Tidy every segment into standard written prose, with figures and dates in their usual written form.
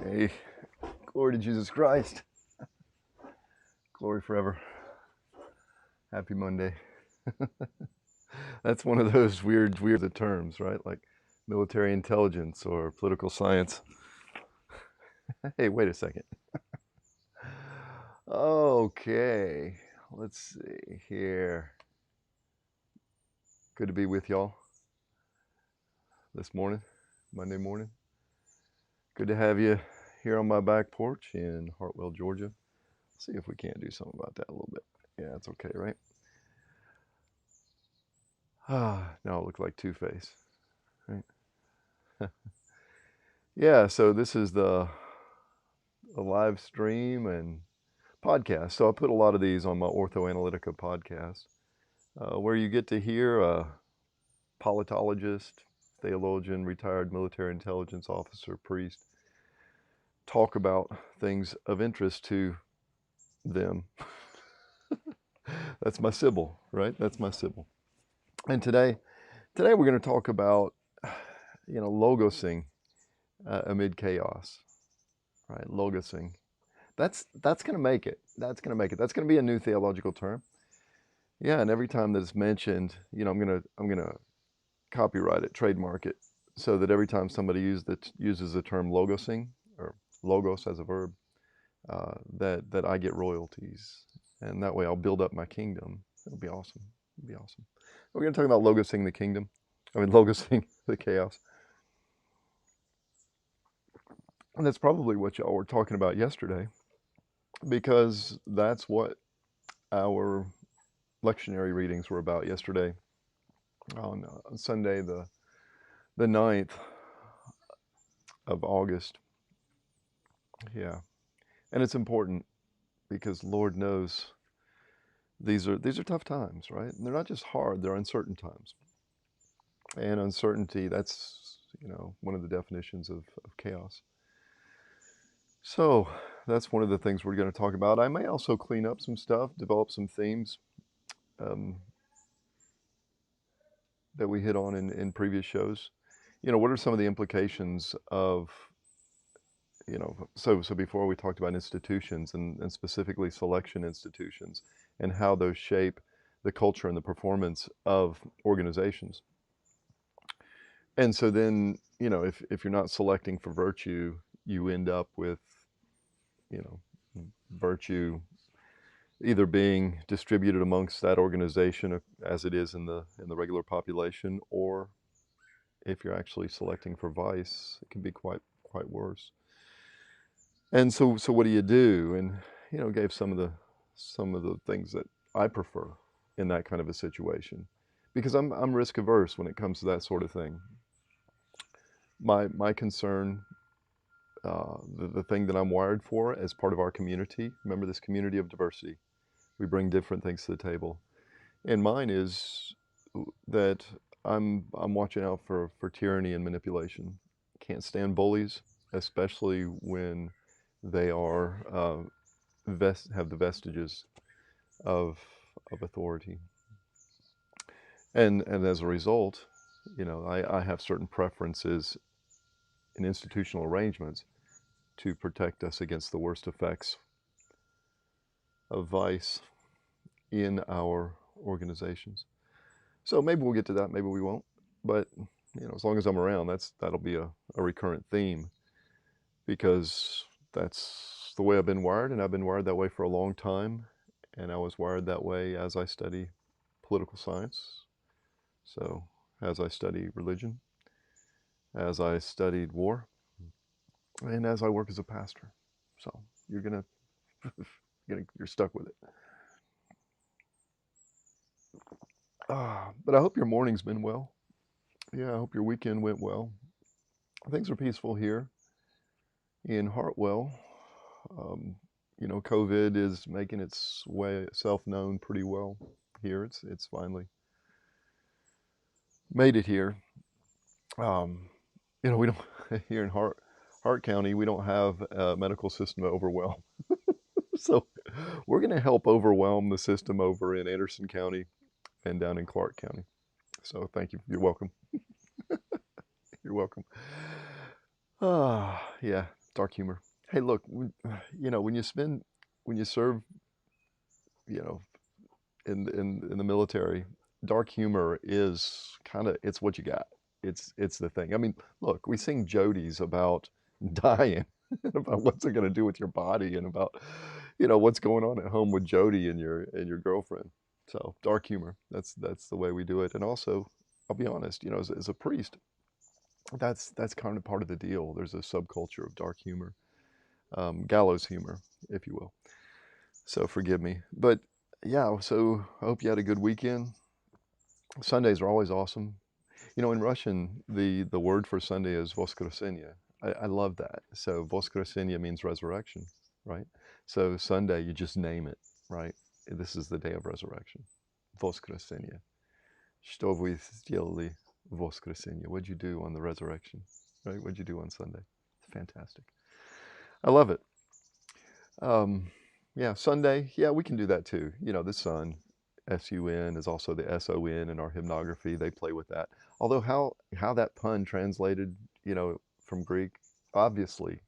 Hey, glory to Jesus Christ. Glory forever. Happy Monday. That's one of those weird terms, right? Like military intelligence or political science. Hey, wait a second. Okay, let's see here. Good to be with y'all this morning, Monday morning. Good to have you here on my back porch in Hartwell, Georgia. See if we can't do something about that a little bit. Yeah, it's okay, right? Now I look like Two-Face, right? Yeah, so this is a live stream and podcast. So I put a lot of these on my Orthoanalytica podcast, where you get to hear a politologist, theologian, retired military intelligence officer, priest, talk about things of interest to them. That's my Sybil, right? That's my Sybil. And today we're going to talk about, logosing amid chaos, right? Logosing. That's going to make it. That's going to make it. That's going to be a new theological term. Yeah, and every time that it's mentioned, I'm gonna copyright it, trademark it, so that every time somebody uses the term logosing or logos as a verb, that I get royalties, and that way I'll build up my kingdom. It'll be awesome. It'll be awesome. We're gonna talk about logosing the kingdom. Logosing the chaos. And that's probably what y'all were talking about yesterday, because that's what our lectionary readings were about yesterday on Sunday, the 9th of August. Yeah. And it's important because Lord knows these are tough times, right? And they're not just hard, they're uncertain times. And uncertainty, that's, one of the definitions of chaos. So that's one of the things we're going to talk about. I may also clean up some stuff, develop some themes that we hit on in previous shows. What are some of the implications of, so before we talked about institutions and specifically selection institutions and how those shape the culture and the performance of organizations. And so then, if you're not selecting for virtue, you end up with, virtue either being distributed amongst that organization as it is in the regular population, or if you're actually selecting for vice, it can be quite worse. And so what do you do? And gave some of the things that I prefer in that kind of a situation, because I'm risk averse when it comes to that sort of thing. My concern, the thing that I'm wired for as part of our community. Remember, this community of diversity. We bring different things to the table, and mine is that I'm watching out for tyranny and manipulation. Can't stand bullies, especially when they are have the vestiges of authority. And as a result, I have certain preferences in institutional arrangements to protect us against the worst effects of vice in our organizations. So maybe we'll get to that, maybe we won't. But as long as I'm around, that'll be a recurrent theme, because that's the way I've been wired, and I've been wired that way for a long time. And I was wired that way as I study political science. So as I study religion, as I studied war, and as I work as a pastor. So you're you're stuck with it. But I hope your morning's been well. Yeah, I hope your weekend went well. Things are peaceful here in Hartwell. COVID is making its way self-known pretty well here. It's finally made it here. We don't here in Hart County, we don't have a medical system to overwhelm. So we're going to help overwhelm the system over in Anderson County and down in Clark County. So thank you. You're welcome. You're welcome. Yeah. Dark humor. Hey, look, when when you serve, you know, in the military, dark humor is kind of it's what you got. It's the thing. I mean, look, we sing Jodies about dying, and about what's it going to do with your body, and about what's going on at home with Jody and your girlfriend. So dark humor. That's the way we do it. And also, I'll be honest, as a priest, that's kind of part of the deal. There's a subculture of dark humor, gallows humor, if you will. So forgive me, but yeah. So I hope you had a good weekend. Sundays are always awesome. In Russian, the word for Sunday is Voskresenie. I love that. So Voskresenie means resurrection, right? So Sunday, you just name it, right? This is the day of resurrection. Voskresenie. Что вы сделали в воскресенье? What'd you do on the resurrection? Right? What'd you do on Sunday? It's fantastic. I love it. Yeah, Sunday. Yeah, we can do that too. The sun, S-U-N, is also the S-O-N in our hymnography. They play with that. Although how that pun translated, from Greek, obviously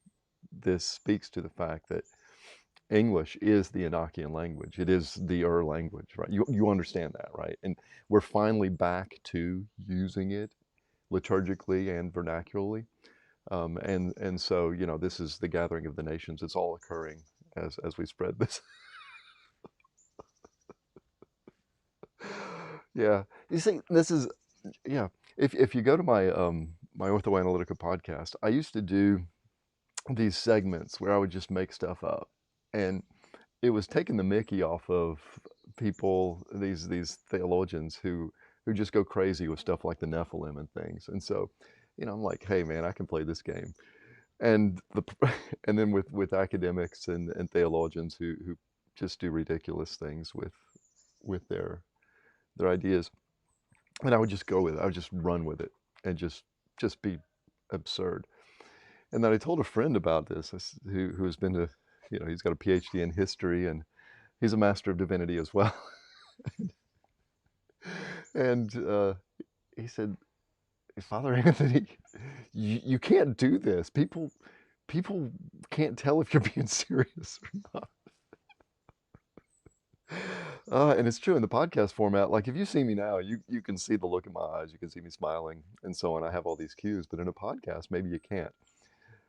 this speaks to the fact that English is the Enochian language. It is the language, right? You understand that, right? And we're finally back to using it liturgically and vernacularly. And so, this is the gathering of the nations. It's all occurring as we spread this. Yeah. You see, this is, yeah. If you go to my my Orthoanalytica podcast, I used to do these segments where I would just make stuff up, and it was taking the mickey off of people, these theologians who just go crazy with stuff like the Nephilim and things. And so, I'm like, hey man, I can play this game. And and then with academics and theologians who just do ridiculous things with their ideas. And I would just go with it. I would just run with it and just be absurd. And then I told a friend about this, who's been to, he's got a PhD in history, and he's a master of divinity as well. And he said, Father Anthony, you can't do this. People can't tell if you're being serious or not. And it's true in the podcast format. Like if you see me now, you can see the look in my eyes, you can see me smiling and so on. I have all these cues, but in a podcast, maybe you can't.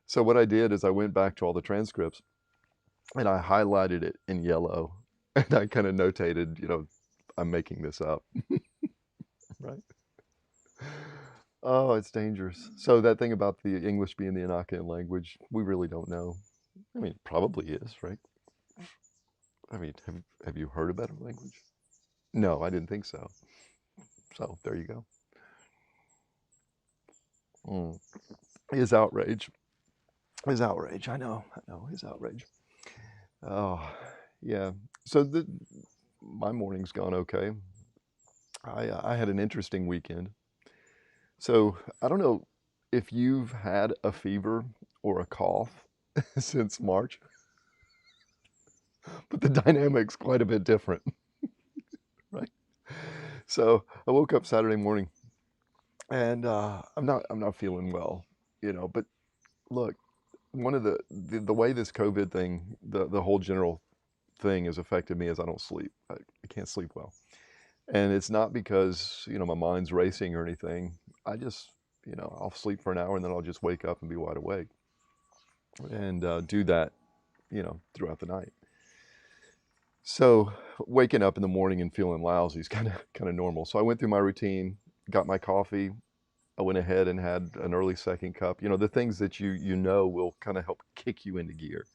So what I did is I went back to all the transcripts and I highlighted it in yellow, and I kind of notated, I'm making this up, right? Oh, it's dangerous. So that thing about the English being the Enochian language, we really don't know. I mean, it probably is, right? I mean, have you heard about a language? No, I didn't think so. So there you go. Mm. His outrage. His outrage. I know. His outrage. Oh, yeah. So my morning's gone okay. I had an interesting weekend. So I don't know if you've had a fever or a cough since March, but the dynamic's quite a bit different, right? So I woke up Saturday morning, and I'm not feeling well, But look, one of the way this COVID thing, the whole general thing has affected me is I don't sleep. I can't sleep well, and it's not because my mind's racing or anything. I just I'll sleep for an hour and then I'll just wake up and be wide awake, and do that throughout the night. So waking up in the morning and feeling lousy is kind of normal. So I went through my routine, got my coffee. I went ahead and had an early second cup. The things that will kind of help kick you into gear.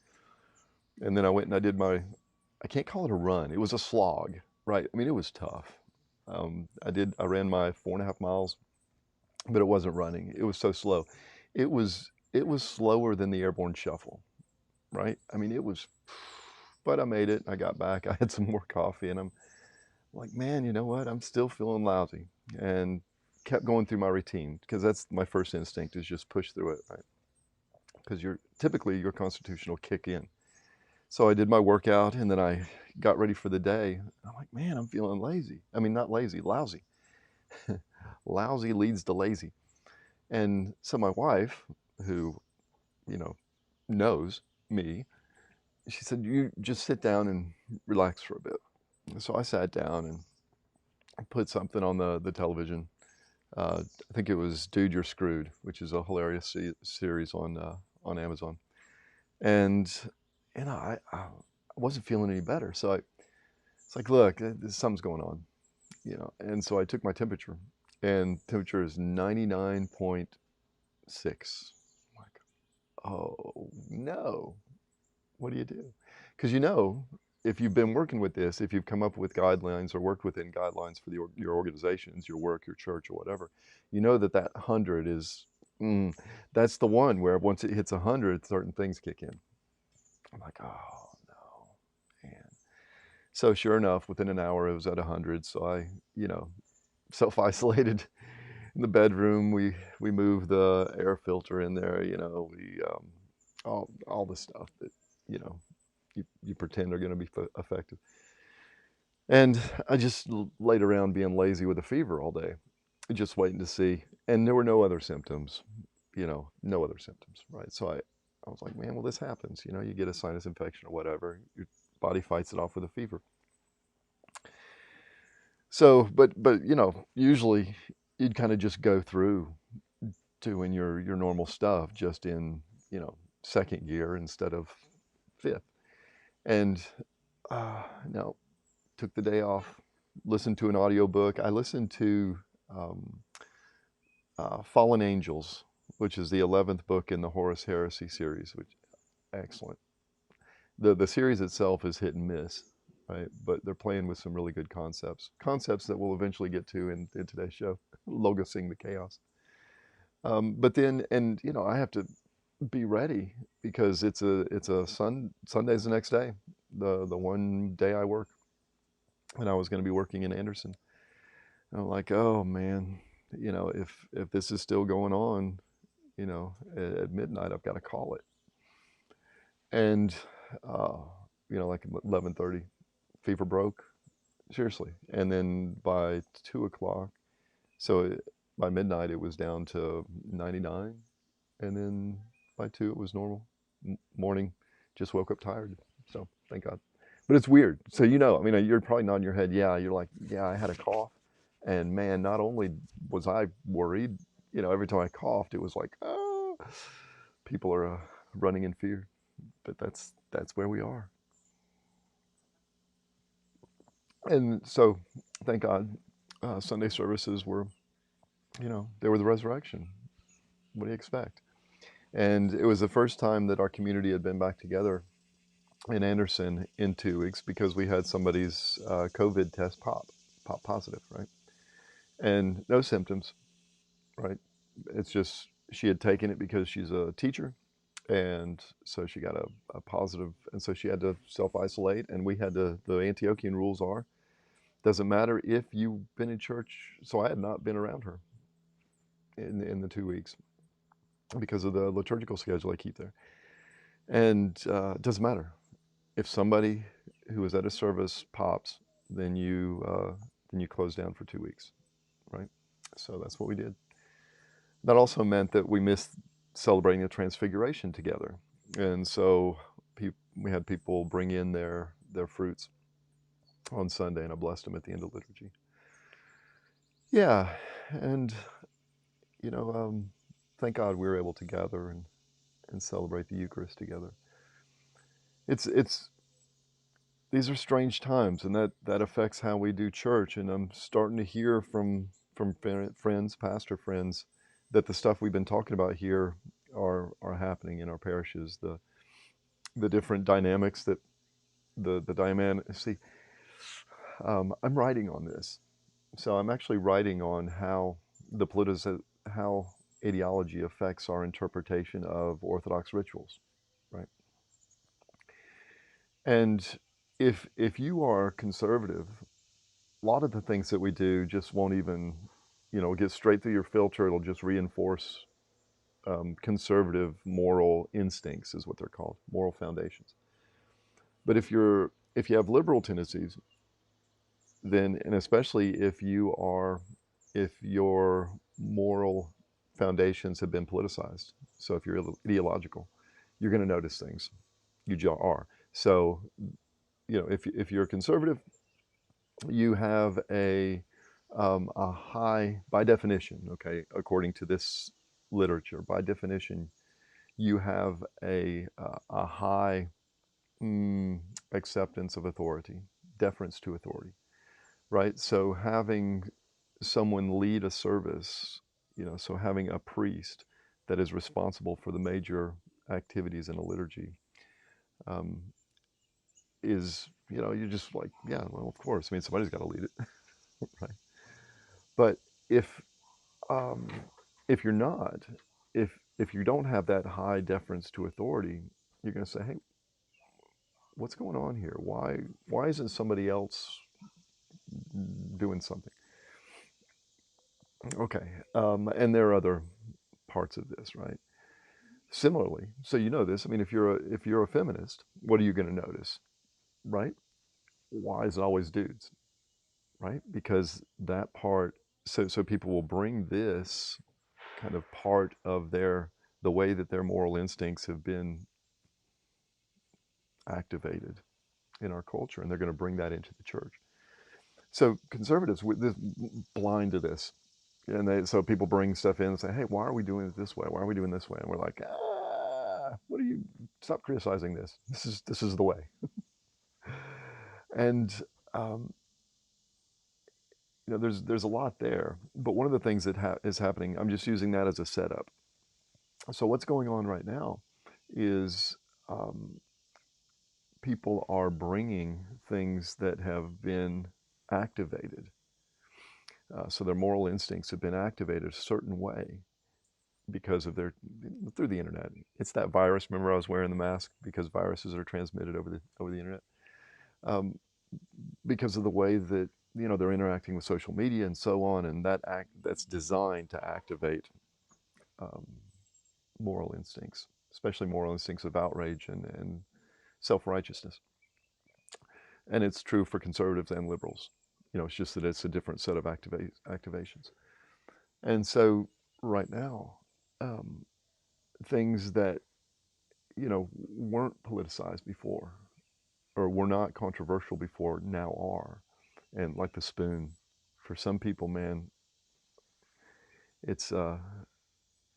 And then I went and I did I can't call it a run. It was a slog, right? I mean, it was tough. I ran my 4.5 miles, but it wasn't running. It was so slow. It was slower than the airborne shuffle, right? I mean, but I made it. I got back. I had some more coffee, and I'm like, man, you know what? I'm still feeling lousy, and kept going through my routine because that's my first instinct is just push through it, right? Because typically your constitution will kick in. So I did my workout, and then I got ready for the day. I'm like, man, I'm feeling lazy. I mean, not lazy, lousy. Lousy leads to lazy. And so my wife, who, you know, knows me. She said, "You just sit down and relax for a bit." So I sat down and put something on the television. I think it was "Dude, You're Screwed," which is a hilarious series on Amazon. And I wasn't feeling any better. So it's like, look, something's going on, you know. And so I took my temperature, and temperature is 99.6. I'm like, oh no, what do you do? Because you know, if you've been working with this, if you've come up with guidelines or worked within guidelines for your organizations, your work, your church, or whatever, you know that 100 is, that's the one where once it hits 100, certain things kick in. I'm like, oh no, man. So sure enough, within an hour, it was at 100. So I, you know, self-isolated in the bedroom. We moved the air filter in there. You know, we all the stuff that you know you pretend are going to be effective. And I just laid around being lazy with a fever all day, just waiting to see. And there were no other symptoms, you know, no other symptoms, right? So I was like, man, well, this happens. You know, you get a sinus infection or whatever, your body fights it off with a fever. So, but you know, usually you'd kind of just go through doing your normal stuff, just in you know second gear instead of fifth. And no, took the day off, listened to an audiobook. I listened to um, Fallen Angels, which is the 11th book in the Horus Heresy series, which excellent. The series itself is hit and miss, right? But they're playing with some really good concepts that we'll eventually get to in today's show, Logosing the chaos. But then, and you know, I have to be ready because it's a Sunday's the next day, the one day I work, and I was going to be working in Anderson. And I'm like, oh man, you know, if this is still going on, you know, at midnight, I've got to call it. And uh, you know, like 11:30, fever broke, seriously. And then by 2 o'clock, so by midnight it was down to 99, and then by two it was normal. Morning, just woke up tired. So thank God. But it's weird. So you know, I mean, you're probably nodding your head. Yeah, you're like, yeah, I had a cough, and man, not only was I worried, you know, every time I coughed, it was like, oh, people are running in fear. But that's where we are. And so, thank God, Sunday services were, you know, they were the resurrection. What do you expect? And it was the first time that our community had been back together in Anderson in 2 weeks because we had somebody's COVID test pop positive, right? And no symptoms, right? It's just she had taken it because she's a teacher, and so she got a positive, and so she had to self isolate. And we had to. The Antiochian rules are doesn't matter if you've been in church. So I had not been around her in the 2 weeks because of the liturgical schedule I keep there, and it doesn't matter if somebody who was at a service pops, then you close down for 2 weeks, right? So that's what we did. That also meant that we missed celebrating the Transfiguration together, and so we had people bring in their fruits on Sunday, and I blessed them at the end of liturgy. Yeah, and you know, thank God we were able to gather and celebrate the Eucharist together. It's these are strange times, and that affects how we do church. And I'm starting to hear from friends, pastor friends, that the stuff we've been talking about here are happening in our parishes. The different dynamics that the dynamic. See, I'm writing on this, so I'm actually writing on how the how ideology affects our interpretation of Orthodox rituals, right? And if you are conservative, a lot of the things that we do just won't even, you know, get straight through your filter. It'll just reinforce conservative moral instincts, is what they're called, moral foundations. But if you have liberal tendencies, then, and especially if your moral foundations have been politicized, so if you're ideological, you're going to notice things. You just are. So, if you're a conservative, you have a high, by definition, okay, according to this literature, by definition, you have a high mm, acceptance of authority, deference to authority, right? So having someone lead a service, so having a priest that is responsible for the major activities in a liturgy, um, is, you're just like, yeah, well, of course. I mean, somebody's got to lead it, right? But if um, if you're not, if you don't have that high deference to authority, you're going to say, hey, what's going on here? Why isn't somebody else doing something? Okay, and there are other parts of this, right? Similarly, so this. I mean, if you're a feminist, what are you going to notice, right? Why is it always dudes, right? Because that part. So people will bring this kind of part of the way that their moral instincts have been activated in our culture, and they're going to bring that into the church. So conservatives with this blind to this, and so people bring stuff in and say, "Hey, why are we doing it this way? Why are we doing this way?" And we're like, what are you? Stop criticizing this. This is the way." And um, there's a lot there, but one of the things that is happening, I'm just using that as a setup. So what's going on right now is um, people are bringing things that have been activated. So their moral instincts have been activated a certain way because of through the internet. It's that virus. Remember, I was wearing the mask because viruses are transmitted over the internet. Um, because of the way that they're interacting with social media and so on, and that's designed to activate um, moral instincts, especially moral instincts of outrage and self-righteousness. And it's true for conservatives and liberals. It's just that it's a different set of activations. And so right now, um, things that weren't politicized before or were not controversial before now are. And like the spoon, for some people, man, it's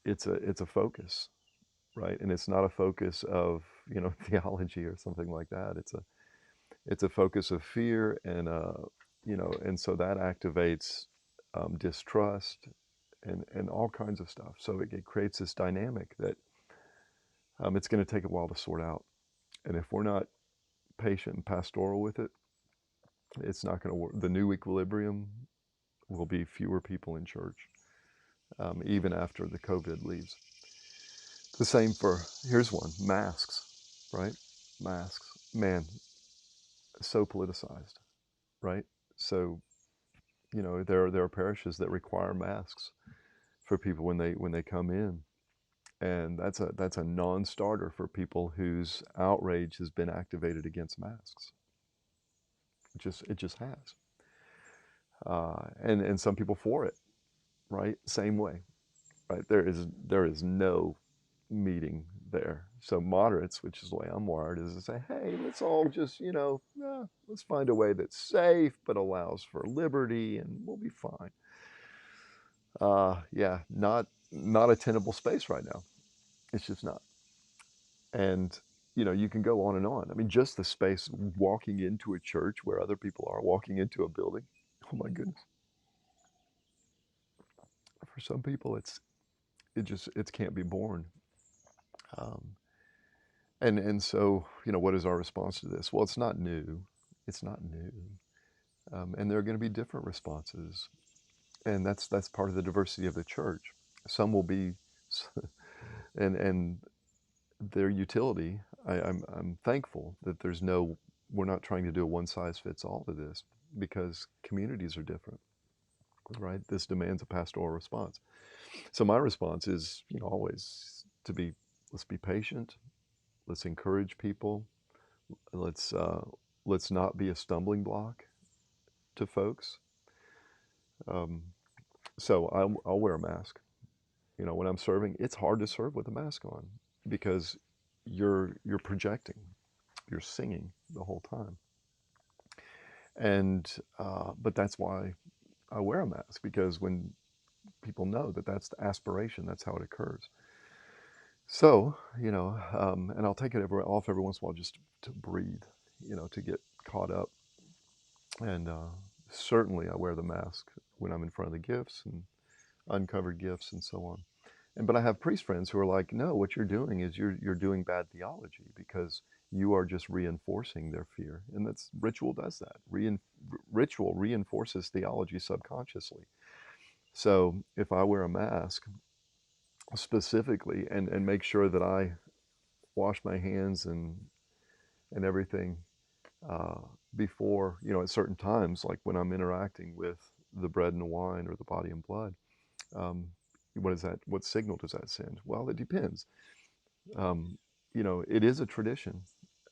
it's a focus, right? And it's not a focus of theology or something like that. It's a focus of fear, and so that activates distrust and all kinds of stuff. So it creates this dynamic that it's going to take a while to sort out. And if we're not patient and pastoral with it, it's not going to work. The new equilibrium will be fewer people in church, even after the COVID leaves. The same for, here's one, masks, right? Masks. Man, so politicized, right? So, there are parishes that require masks for people when they come in. And that's a non-starter for people whose outrage has been activated against masks. It just has. And some people for it, right? Same way, right? There is no meeting there. So moderates, which is the way I'm wired, is to say, hey, let's all just, let's find a way that's safe but allows for liberty, and we'll be fine. Yeah, not a tenable space right now. It's just not. And you can go on and on. I mean, just the space walking into a church where other people are walking into a building. Oh my goodness. For some people, it can't be borne. Um, and so what is our response to this? Well, it's not new. It's not new. And there are going to be different responses, and that's part of the diversity of the church. Some will be, and their utility. I'm thankful that we're not trying to do a one size fits all to this, because communities are different, right? This demands a pastoral response. So my response is, always let's be patient, let's encourage people, let's not be a stumbling block to folks. Um, so I'll wear a mask. When I'm serving, it's hard to serve with a mask on because you're projecting, you're singing the whole time. And but that's why I wear a mask, because when people know that that's the aspiration, that's how it occurs. So, and I'll take it off every once in a while just to breathe, to get caught up. And certainly I wear the mask when I'm in front of the gifts and uncovered gifts and so on. But I have priest friends who are like, no, what you're doing is you're doing bad theology, because you are just reinforcing their fear. And that's ritual does that. Ritual reinforces theology subconsciously. So if I wear a mask specifically and make sure that I wash my hands and everything uh, before, at certain times, like when I'm interacting with the bread and the wine or the body and blood, um, what is that? What signal does that send? Well, it depends. Um, it is a tradition,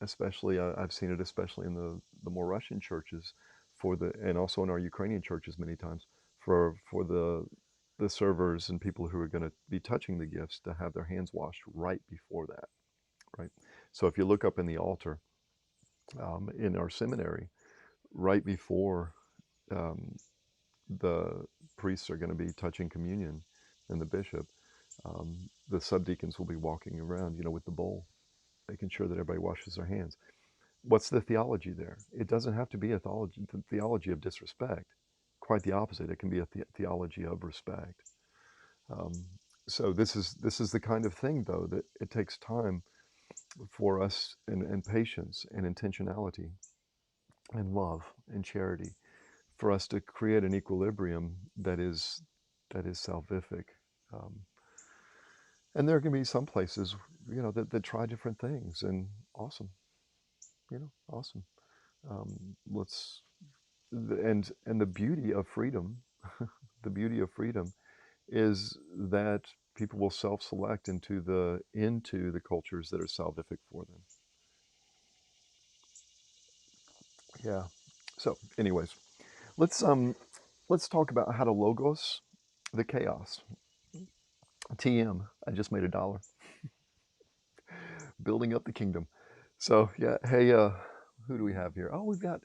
especially I've seen it, especially in the more Russian churches, and also in our Ukrainian churches many times, for the servers and people who are going to be touching the gifts to have their hands washed right before that, right? So if you look up in the altar in our seminary, right before um, the priests are going to be touching communion and the bishop, the subdeacons will be walking around, with the bowl, making sure that everybody washes their hands. What's the theology there? It doesn't have to be a theology of disrespect. Quite the opposite. It can be a theology of respect. Um, so this is the kind of thing, though, that it takes time for us, and patience and intentionality and love and charity, for us to create an equilibrium that is salvific. Um, and there can be some places, that try different things, and awesome, awesome. Let's and the beauty of freedom, the beauty of freedom is that people will self-select into the cultures that are salvific for them. Yeah. So, anyways, let's talk about how to logos the chaos. TM. I just made $1. Building up the kingdom. So yeah. Hey, who do we have here? Oh, we've got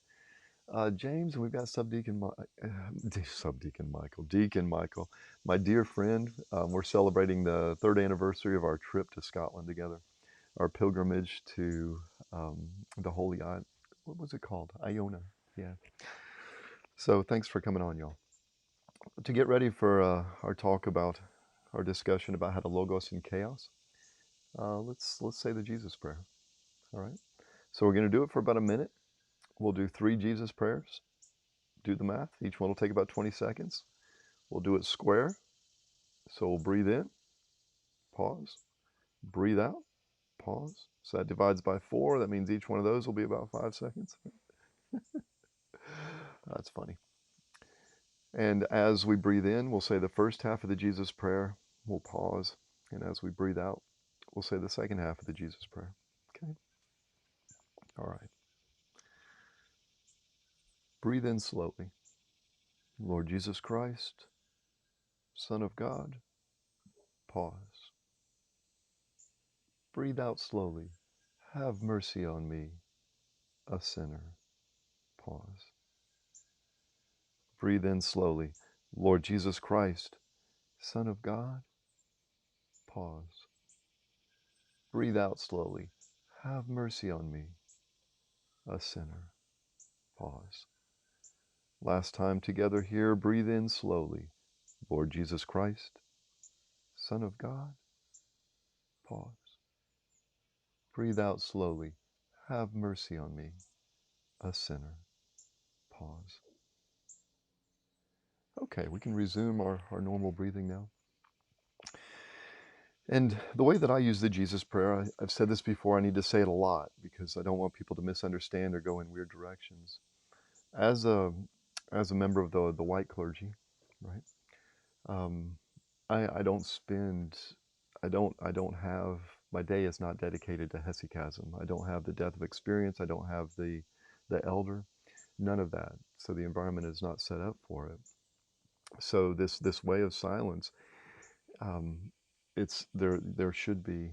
James, and we've got Subdeacon Michael, Deacon Michael, my dear friend. We're celebrating the 3rd anniversary of our trip to Scotland together, our pilgrimage to the Holy Island. What was it called? Iona. Yeah. So thanks for coming on, y'all. To get ready for our talk about our discussion about how to logos in chaos, let's say the Jesus prayer. All right. So we're going to do it for about a minute. We'll do 3 Jesus prayers. Do the math. Each one will take about 20 seconds. We'll do it square. So we'll breathe in, pause, breathe out, pause. So that divides by 4. That means each one of those will be about 5 seconds. That's funny. And as we breathe in, we'll say the first half of the Jesus prayer. We'll pause. And as we breathe out, we'll say the second half of the Jesus prayer. Okay? All right. Breathe in slowly. Lord Jesus Christ, Son of God, pause. Breathe out slowly. Have mercy on me, a sinner. Pause. Breathe in slowly. Lord Jesus Christ, Son of God. Pause. Breathe out slowly. Have mercy on me, a sinner. Pause. Last time together here, breathe in slowly. Lord Jesus Christ, Son of God. Pause. Breathe out slowly. Have mercy on me, a sinner. Pause. Okay, we can resume our normal breathing now. And the way that I use the Jesus prayer, I've said this before, I need to say it a lot because I don't want people to misunderstand or go in weird directions. As a member of the white clergy, right? Um, I don't spend, I don't have, my day is not dedicated to hesychasm. I don't have the depth of experience. I don't have the elder, none of that. So the environment is not set up for it. So this way of silence, um, it's there should be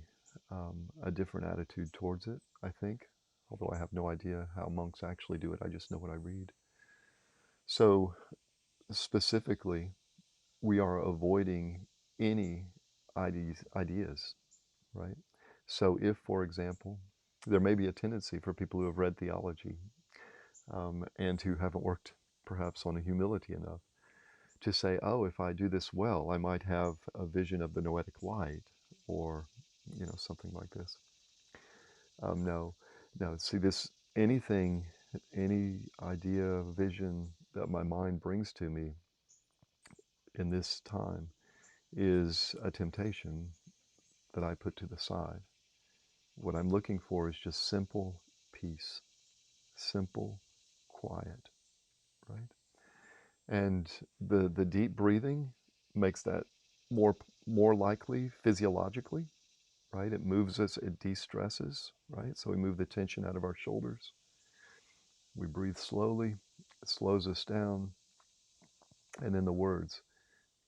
a different attitude towards it, I think, although I have no idea how monks actually do it. I just know what I read. So, specifically, we are avoiding any ideas, right? So, if, for example, there may be a tendency for people who have read theology and who haven't worked perhaps on humility enough to say, oh, if I do this well, I might have a vision of the noetic light or, something like this. No, no. See, anything, any idea, vision that my mind brings to me in this time is a temptation that I put to the side. What I'm looking for is just simple peace, simple quiet, right? And the deep breathing makes that more more likely physiologically, right? It moves us, it de-stresses, right? So we move the tension out of our shoulders. We breathe slowly, it slows us down, and then the words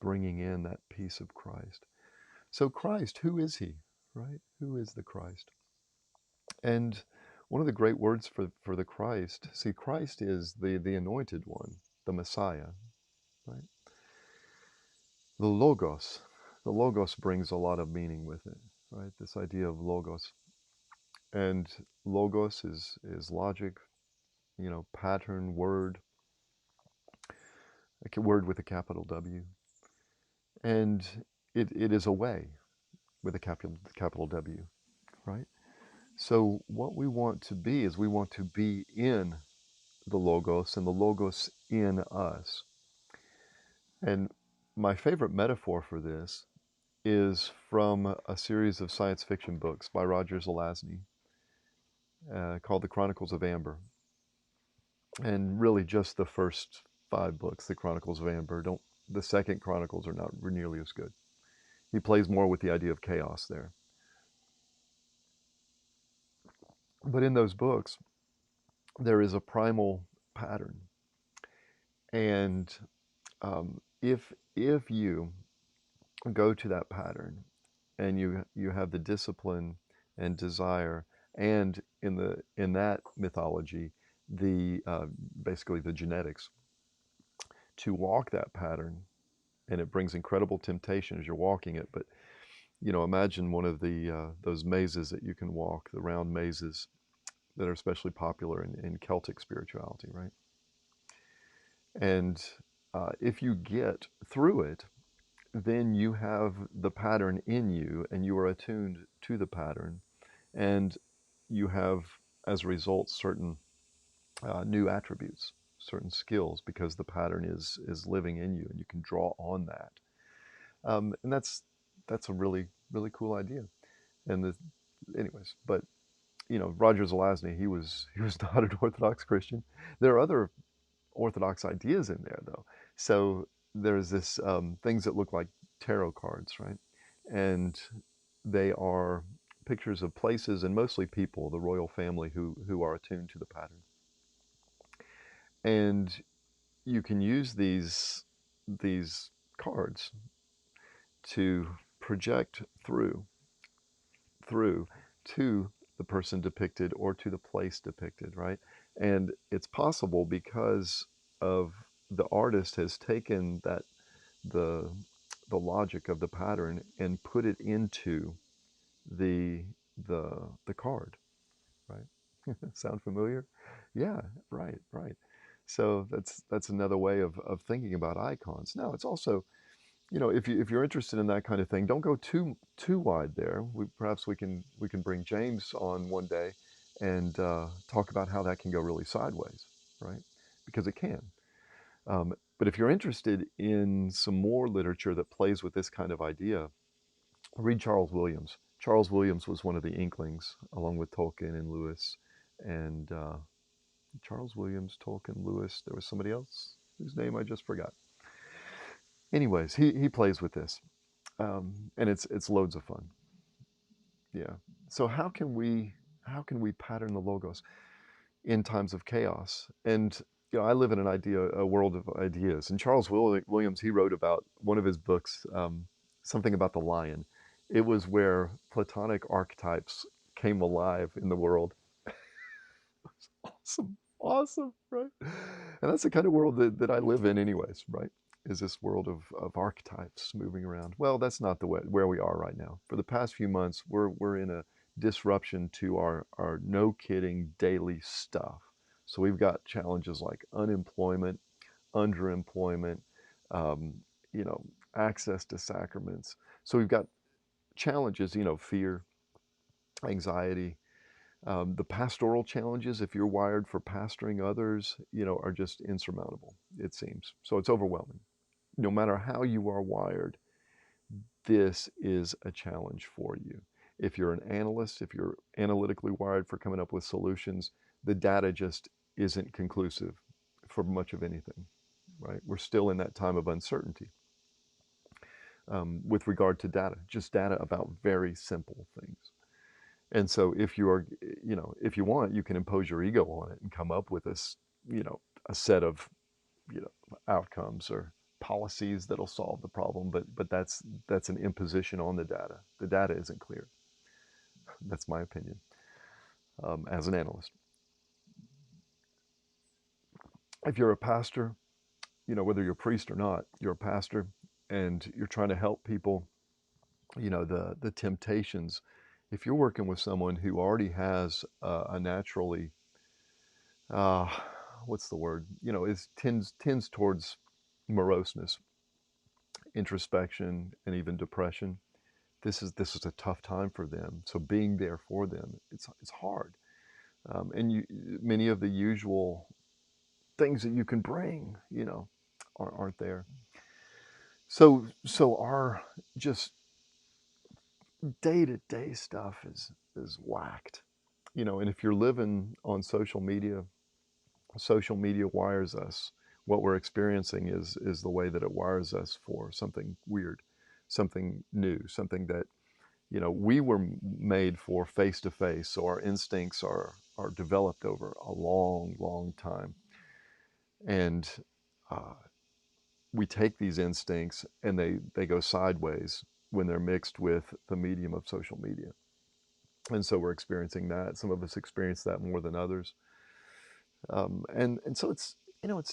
bringing in that peace of Christ. So Christ, who is he, right? Who is the Christ? And one of the great words for the Christ, see, Christ is the anointed one, the Messiah, right? The Logos. The Logos brings a lot of meaning with it, right? This idea of Logos. And Logos is logic, pattern, word, a word with a capital W. And it is a way with a capital W, right? So what we want to be is we want to be in the Logos and the Logos in us. And my favorite metaphor for this is from a series of science fiction books by Roger Zelazny called The Chronicles of Amber. And really just the first 5 books, The Chronicles of Amber. Don't The second Chronicles are not nearly as good. He plays more with the idea of chaos there. But in those books, there is a primal pattern. And if you go to that pattern and you have the discipline and desire, and in that mythology, the basically the genetics to walk that pattern, and it brings incredible temptation as you're walking it. But imagine one of the those mazes that you can walk, the round mazes that are especially popular in Celtic spirituality, right? And if you get through it, then you have the pattern in you and you are attuned to the pattern, and you have, as a result, certain new attributes, certain skills, because the pattern is living in you and you can draw on that. And that's a really, really cool idea. And anyways, but Roger Zelazny, he was not an Orthodox Christian. There are other Orthodox ideas in there, though. So there's this things that look like tarot cards, right? And they are pictures of places and mostly people, the royal family who are attuned to the pattern. And you can use these cards to project through to the person depicted or to the place depicted, right? And it's possible because of the artist has taken the the logic of the pattern and put it into the the card, right? Sound familiar? Yeah, right, right. So that's another way of thinking about icons. Now it's also, if you're interested in that kind of thing, don't go too wide there. Perhaps we can bring James on one day and talk about how that can go really sideways, right? Because it can. But if you're interested in some more literature that plays with this kind of idea, read Charles Williams. Charles Williams was one of the Inklings, along with Tolkien and Lewis, and Charles Williams, Tolkien, Lewis. There was somebody else whose name I just forgot. Anyways, he plays with this, and it's loads of fun. Yeah. So how can we pattern the logos in times of chaos? And I live in a world of ideas. And Charles Williams, he wrote about one of his books, something about the lion, It was where Platonic archetypes came alive in the world. Awesome, awesome, right? And that's the kind of world that I live in anyways, right? Is this world of archetypes moving around. Well, that's not the way where we are right now. For the past few months, we're in a disruption to our no kidding daily stuff. So we've got challenges like unemployment, underemployment, um, you know, access to sacraments. So we've got challenges, fear, anxiety, the pastoral challenges, if you're wired for pastoring others, are just insurmountable, it seems. So it's overwhelming. No matter how you are wired, this is a challenge for you. If you're an analyst, if you're analytically wired for coming up with solutions, the data just isn't conclusive for much of anything, right? We're still in that time of uncertainty with regard to data, just data about very simple things. And so if you are, if you want, you can impose your ego on it and come up with a set of, outcomes or policies that'll solve the problem. But that's an imposition on the data. The data isn't clear. That's my opinion as an analyst. If you're a pastor, whether you're a priest or not, you're a pastor, and you're trying to help people. The temptations. If you're working with someone who already has a naturally uh, what's the word? Is tends towards moroseness, introspection, and even depression. This is a tough time for them. So being there for them, it's hard. And many of the usual things that you can bring, aren't there. So our just day to day stuff is whacked, And if you're living on social media wires us. What we're experiencing is the way that it wires us for something weird, something new, something that we were made for face to face. So our instincts are developed over a long, long time, and uh, we take these instincts and they go sideways when they're mixed with the medium of social media. And so we're experiencing that. Some of us experience that more than others. And so it's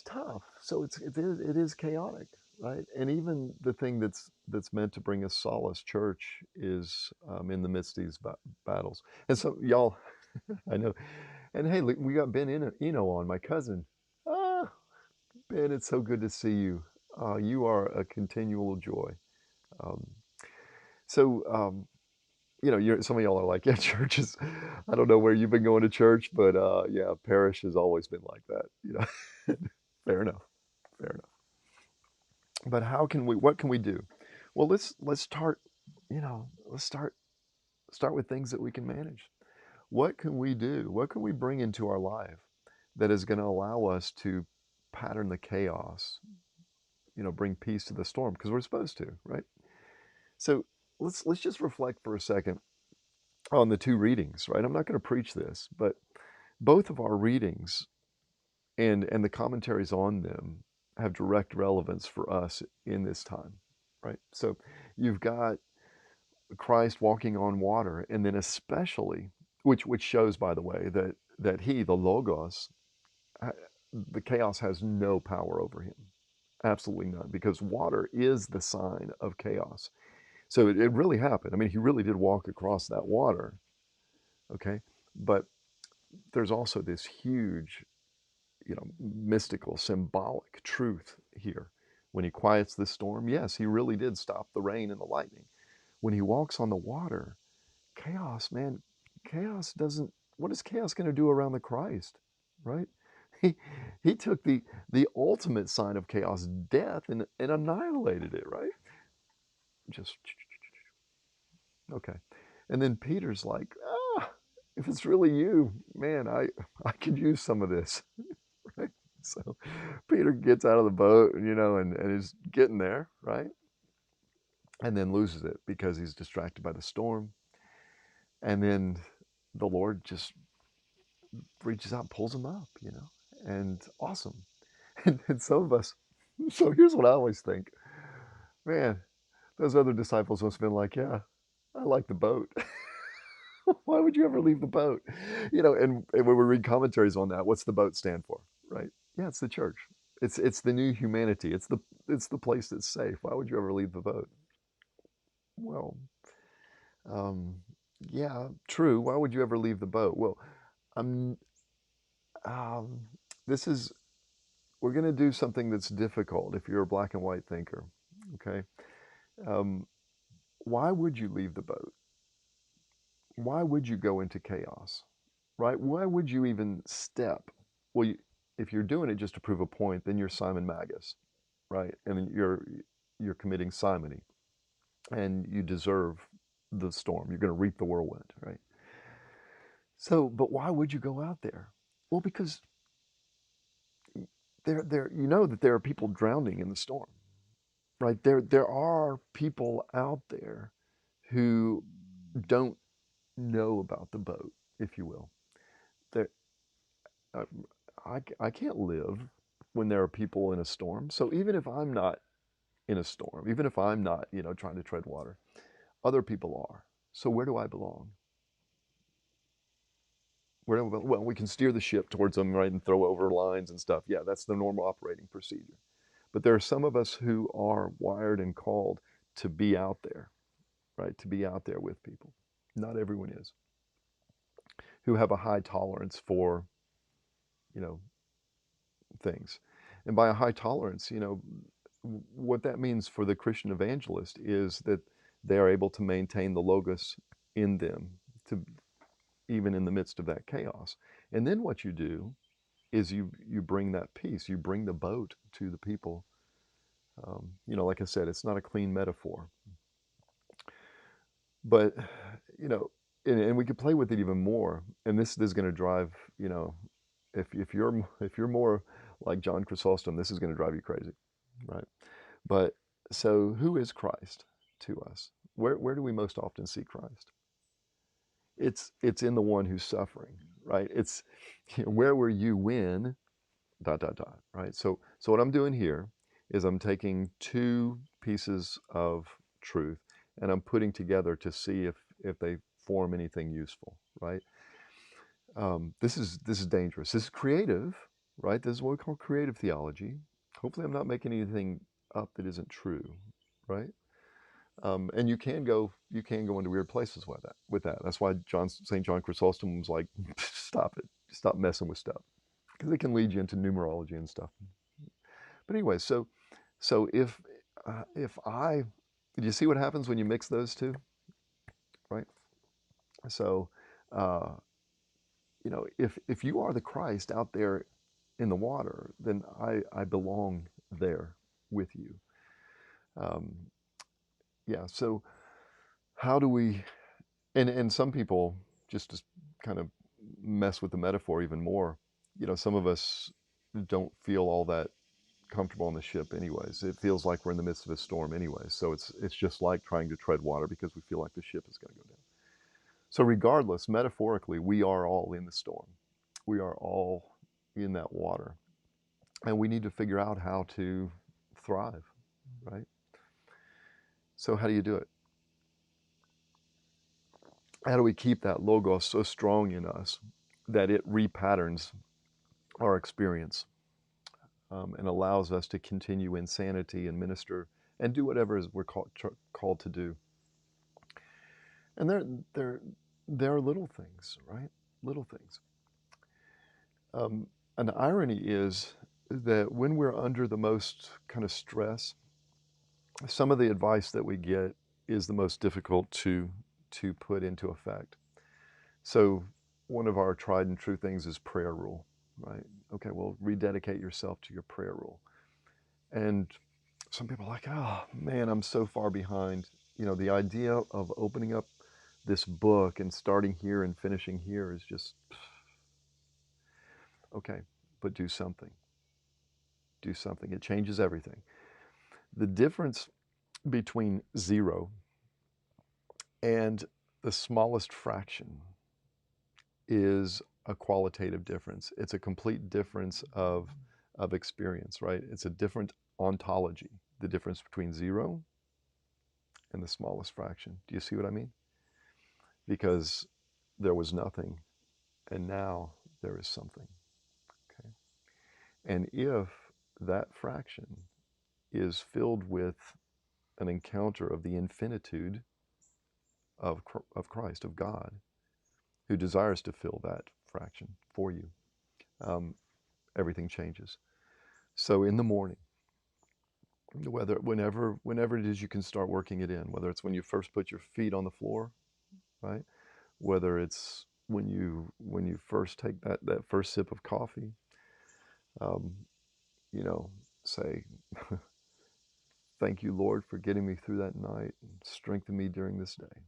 tough. So it is chaotic, right? And even the thing that's meant to bring us solace, church, is in the midst of these battles. And so y'all, I know. And hey, look, we got Ben Eno on, my cousin. Ah, Ben, it's so good to see you. You are a continual joy. Um, so some of y'all are like, yeah, churches. I don't know where you've been going to church, but yeah, parish has always been like that. Fair enough. Fair enough. But what can we do? Well, let's start, let's start with things that we can manage. What can we do? What can we bring into our life that is going to allow us to pattern the chaos, bring peace to the storm because we're supposed to, right? So let's just reflect for a second on the two readings, right? I'm not going to preach this, but both of our readings and the commentaries on them have direct relevance for us in this time, right? So you've got Christ walking on water, and then especially, which shows, by the way, that he, the Logos, the chaos has no power over him, absolutely none, because water is the sign of chaos. So it really happened. I mean, he really did walk across that water, okay? But there's also this huge mystical, symbolic truth here. When he quiets the storm, yes, he really did stop the rain and the lightning. When he walks on the water, chaos, man, chaos doesn't, what is chaos going to do around the Christ, right? He, he took the ultimate sign of chaos, death, and annihilated it, right? Just, okay. And then Peter's like, if it's really you, man, I could use some of this. Right? So Peter gets out of the boat, and is getting there, right? And then loses it because he's distracted by the storm. And then the Lord just reaches out and pulls him up, and awesome. And some of us, so here's what I always think, man, those other disciples must have been like, yeah, I like the boat. Why would you ever leave the boat? And when we read commentaries on that, what's the boat stand for, right? Yeah, it's the church. It's the new humanity. It's the place that's safe. Why would you ever leave the boat? Well, um, yeah, true. Why would you ever leave the boat? Well, I'm. Um, this is we're going to do something that's difficult if you're a black and white thinker. Okay. Um, why would you leave the boat? Why would you go into chaos? Right? Why would you even step? Well, if you're doing it just to prove a point, then you're Simon Magus, right? And you're committing simony, and you deserve the storm. You're going to reap the whirlwind, right? So, but why would you go out there? Well, because there you know that there are people drowning in the storm, right? There are people out there who don't know about the boat, if you will. There, uh, I can't live when there are people in a storm. So even if I'm not in a storm, even if I'm not, trying to tread water, other people are. So where do I belong? Where do I belong? Well, we can steer the ship towards them, right, and throw over lines and stuff. Yeah, that's the normal operating procedure. But there are some of us who are wired and called to be out there, right, to be out there with people. Not everyone is. Who have a high tolerance for, you know, things. And by a high tolerance, what that means for the Christian evangelist is that they are able to maintain the Logos in them, to even in the midst of that chaos. And then what you do is you bring that peace, you bring the boat to the people. Like I said, it's not a clean metaphor, but you know, and we could play with it even more. And this is going to drive, if you're more like John Chrysostom, this is going to drive you crazy, right? But so, who is Christ to us? Where do we most often see Christ? It's in the one who's suffering, right? It's where were you when dot dot dot, right? So what I'm doing here is I'm taking two pieces of truth and I'm putting together to see if they form anything useful, right? This is dangerous. This is creative, right? This is what we call creative theology. Hopefully, I'm not making anything up that isn't true, right? And you can go into weird places with that. With that, that's why St. John Chrysostom was like, stop it, stop messing with stuff, because it can lead you into numerology and stuff. But anyway, so if I, do you see what happens when you mix those two, right? So, uh, if you are the Christ out there in the water, then I belong there with you. Um, yeah. So how do we? And some people just kind of mess with the metaphor even more. Some of us don't feel all that comfortable on the ship anyways. It feels like we're in the midst of a storm anyways. So it's just like trying to tread water because we feel like the ship is going to go down. So regardless, metaphorically, we are all in the storm. We are all in that water. And we need to figure out how to thrive, right? So how do you do it? How do we keep that logos so strong in us that it repatterns our experience, and allows us to continue in sanity and minister and do whatever we're called to do? And there there are little things, right? Little things. Um, an irony is that when we're under the most kind of stress, some of the advice that we get is the most difficult to put into effect. So one of our tried and true things is prayer rule, right? Okay, well, rededicate yourself to your prayer rule. And some people are like, oh man, I'm so far behind. The idea of opening up this book and starting here and finishing here is just okay, but do something. Do something. It changes everything. The difference between 0 and the smallest fraction is a qualitative difference. It's a complete difference of experience, right? It's a different ontology, the difference between 0 and the smallest fraction. Do you see what I mean? because there was nothing and now there is something. Okay. And if that fraction is filled with an encounter of the infinitude of Christ, of God, who desires to fill that fraction for you, um, everything changes. So in the morning, whenever it is you can start working it in, whether it's when you first put your feet on the floor, right? Whether it's when you first take that first sip of coffee, um, you know, say, thank you, Lord, for getting me through that night and strengthen me during this day.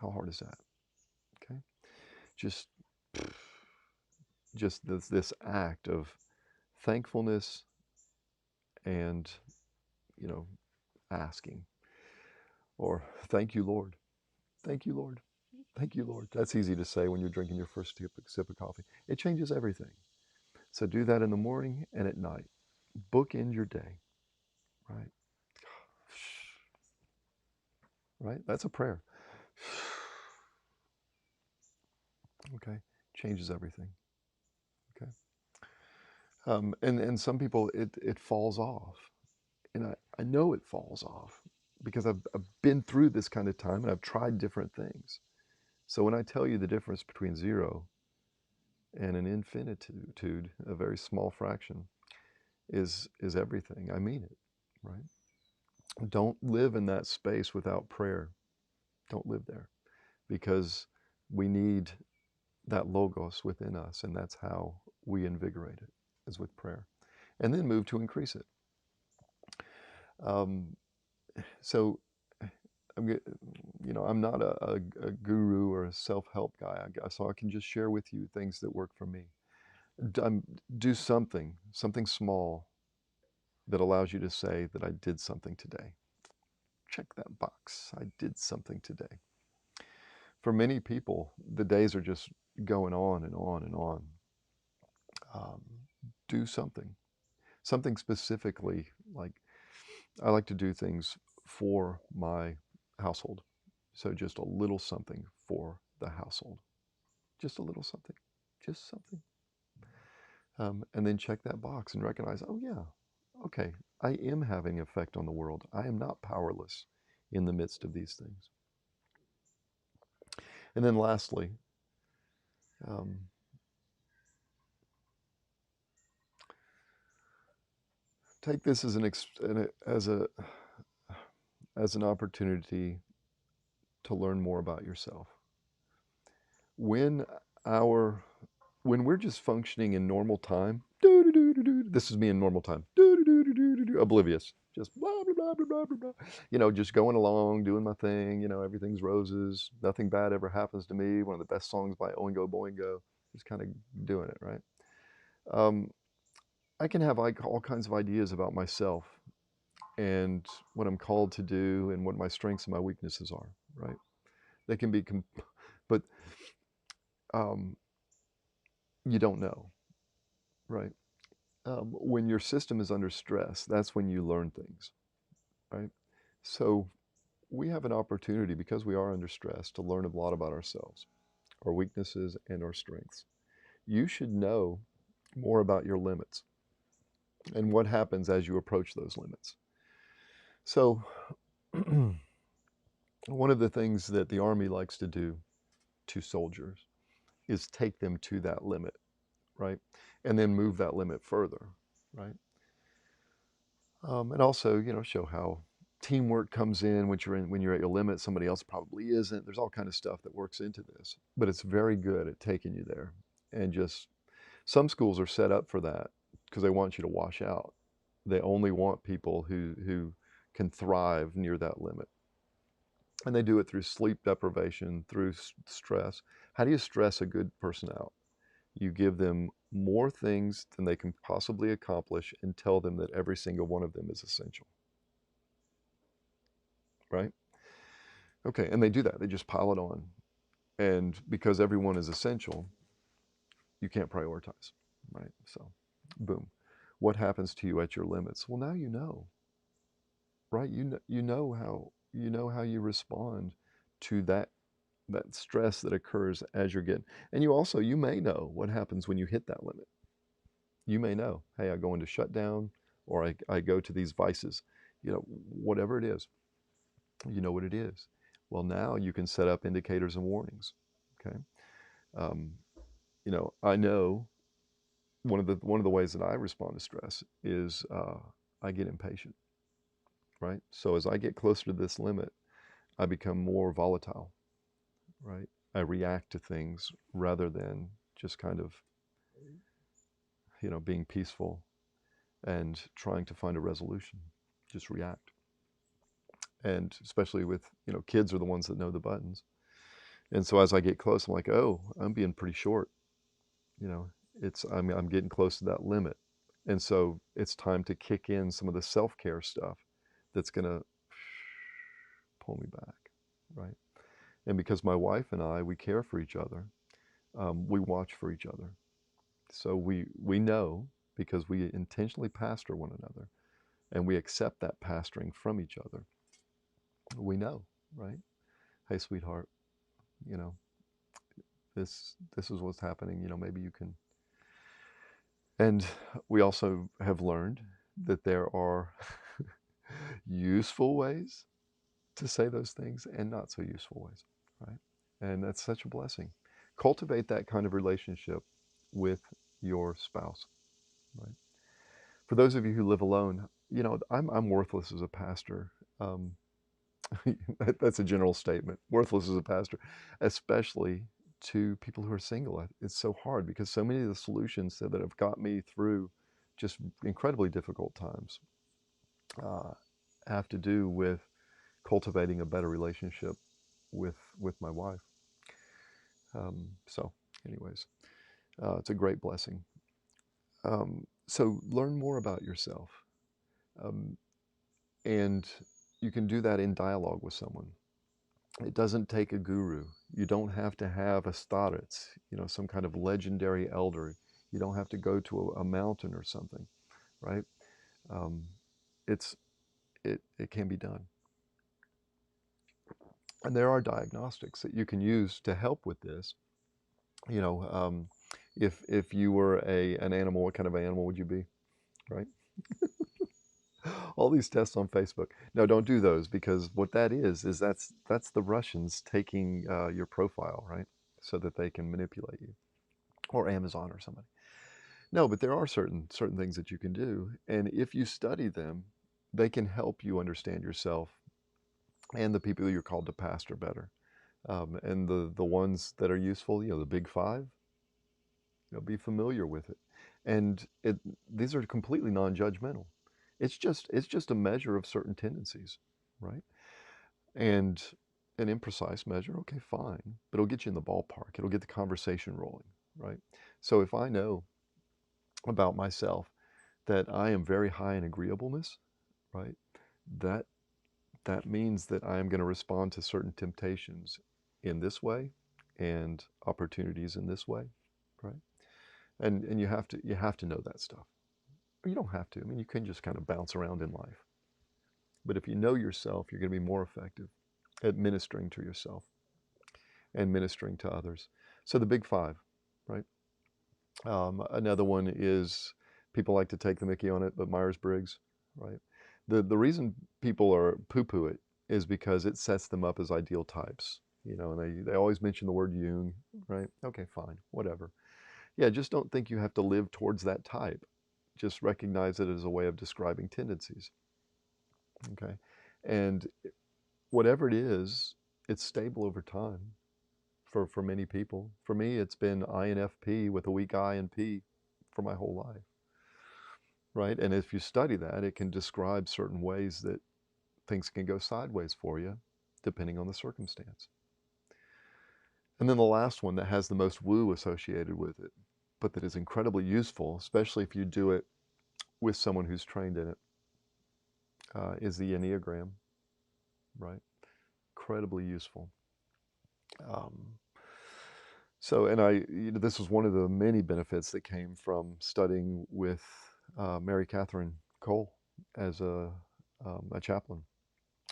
How hard is that? Okay. Just this act of thankfulness and, you know, asking, or thank you, Lord. Thank you, Lord. Thank you, Lord. That's easy to say when you're drinking your first sip of coffee. It changes everything. So do that in the morning and at night. Bookend your day, right? Right? That's a prayer. Okay? Changes everything. Okay? And some people, it falls off. And I know it falls off because I've been through this kind of time and I've tried different things. So when I tell you the difference between 0 and an infinitude, a very small fraction, is everything, I mean it, right? Don't live in that space without prayer. Don't live there, because we need that logos within us, and that's how we invigorate it, is with prayer, and then move to increase it. Um, so I'm not a guru or a self-help guy, so I can just share with you things that work for me. Do something small that allows you to say that I did something today. Check that box. I did something today. For many people, the days are just going on and on and on. Um, do something specifically. Like, I like to do things for my household. So just a little something for the household. Just a little something. Just something. And then check that box and recognize, oh yeah, okay, I am having an effect on the world. I am not powerless in the midst of these things. And then lastly, um, take this as an opportunity to learn more about yourself. When our when we're just functioning in normal time, this is me in normal time, oblivious, just blah blah blah blah blah blah, just going along, doing my thing, everything's roses, nothing bad ever happens to me. One of the best songs by Oingo Boingo, just kind of doing it, right? Um, I can have like all kinds of ideas about myself and what I'm called to do and what my strengths and my weaknesses are, right? They can be, but um, you don't know, right? When your system is under stress, that's when you learn things, right? So we have an opportunity, because we are under stress, to learn a lot about ourselves, our weaknesses and our strengths. You should know more about your limits and what happens as you approach those limits. So one of the things that the Army likes to do to soldiers is take them to that limit, right? And then move that limit further, right? And also, show how teamwork comes in when you're at your limit. Somebody else probably isn't. There's all kind of stuff that works into this, but it's very good at taking you there. And just some schools are set up for that because they want you to wash out. They only want people who can thrive near that limit. And they do it through sleep deprivation, through stress. How do you stress a good person out? You give them more things than they can possibly accomplish and tell them that every single one of them is essential. Right? Okay, and they do that. They just pile it on. And because everyone is essential, you can't prioritize, right? So, boom. What happens to you at your limits? Well, now you know, right? You know how you respond to that stress that occurs as you're getting. And you may know what happens when you hit that limit. You may know, hey, I go into shutdown, or I go to these vices, whatever it is, you know what it is. Well, now you can set up indicators and warnings. Okay. Um, I know one of the ways that I respond to stress is I get impatient, right? So as I get closer to this limit, I become more volatile, right? I react to things rather than just kind of, being peaceful and trying to find a resolution. Just react. And especially with, kids are the ones that know the buttons. And so as I get close, I'm like, oh, I'm being pretty short. You know, I'm getting close to that limit. And so it's time to kick in some of the self-care stuff that's going to pull me back, right? And because my wife and we care for each other, we watch for each other. So we know, because we intentionally pastor one another and we accept that pastoring from each other. We know, right? Hey, sweetheart, you know, this is what's happening. Maybe you can. And we also have learned that there are useful ways to say those things and not so useful ways, right? And that's such a blessing. Cultivate that kind of relationship with your spouse, right? For those of you who live alone, I'm worthless as a pastor. Um, that's a general statement. Worthless as a pastor, especially to people who are single. It's so hard because so many of the solutions that have got me through just incredibly difficult times uh, have to do with cultivating a better relationship with my wife. So, anyways, it's a great blessing. So learn more about yourself, um, and you can do that in dialogue with someone. It doesn't take a guru. You don't have to have a starets, some kind of legendary elder. You don't have to go to a mountain or something, right? Um, it's it can be done, and there are diagnostics that you can use to help with this. You know, if you were an animal, what kind of animal would you be, right? All these tests on Facebook. No, don't do those, because what that is that's the Russians taking your profile, right? So that they can manipulate you, or Amazon or somebody. No, but there are certain things that you can do, and if you study them, they can help you understand yourself and the people you're called to pastor better. And the ones that are useful, the big five, be familiar with it. And these are completely non-judgmental. It's just a measure of certain tendencies, right? And an imprecise measure, okay, fine, but it'll get you in the ballpark. It'll get the conversation rolling, right? So if I know about myself that I am very high in agreeableness, right? That that means that I am going to respond to certain temptations in this way and opportunities in this way, right? And you have to know that stuff. Or you don't have to. I mean, you can just kind of bounce around in life. But if you know yourself, you're going to be more effective at ministering to yourself and ministering to others. So the big five, right? Another one is, people like to take the Mickey on it, but Myers-Briggs, right? The reason people are poo-poo it is because it sets them up as ideal types. And they always mention the word Jung, right? Okay, fine, whatever. Yeah, just don't think you have to live towards that type. Just recognize it as a way of describing tendencies. Okay. And whatever it is, it's stable over time for many people. For me, it's been INFP with a weak I and P for my whole life. Right. And if you study that, it can describe certain ways that things can go sideways for you, depending on the circumstance. And then the last one that has the most woo associated with it, but that is incredibly useful, especially if you do it with someone who's trained in it, is the Enneagram, right? Incredibly useful. Um, and this was one of the many benefits that came from studying with Mary Catherine Cole as a chaplain.